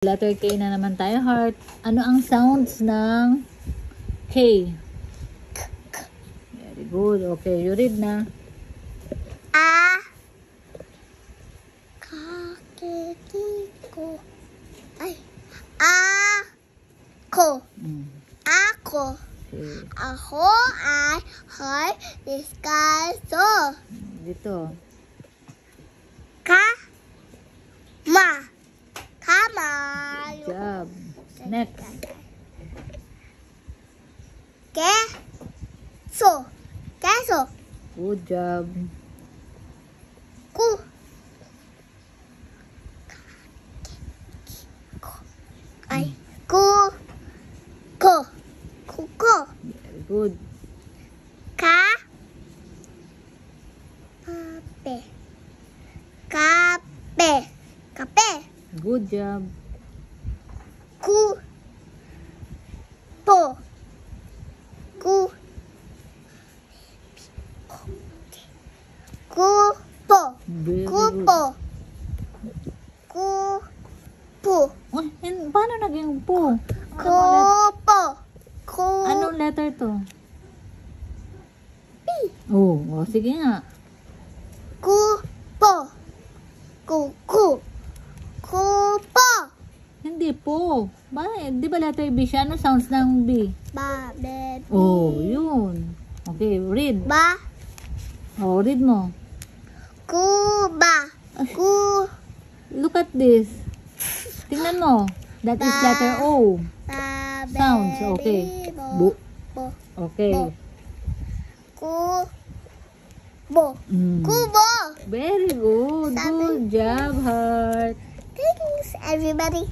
Letter K na naman tayo, heart. Ano ang sounds ng K? Very good. Okay, you read na. A. Kakikiko. Ay. Ako. Ako. Okay. Ako ay deskalso. Dito. Kama. Good job. Next. Keso. Keso. Good job. Ku. Ay. Ko. Kuko. Very good. Kape. Kape. Kape. Good job. Po. Kupo. Very good. Kupo. Kupo. Oh, paano naging po? Kupo. Anong letter to? P. Oh, sige nga. Kupo. Kupo. Hindi po. Di ba letter B siya? Ano sounds ng B? Ba, baby. Oh, yun. Okay, read. Ba. Oh, read mo. Kuba. Look at this. Tingnan mo. That is letter O. Ba, Sounds, okay. Bu. Bo. Okay. Kubo. Mm. Kubo. Very good. Good job, heart. Thanks, everybody.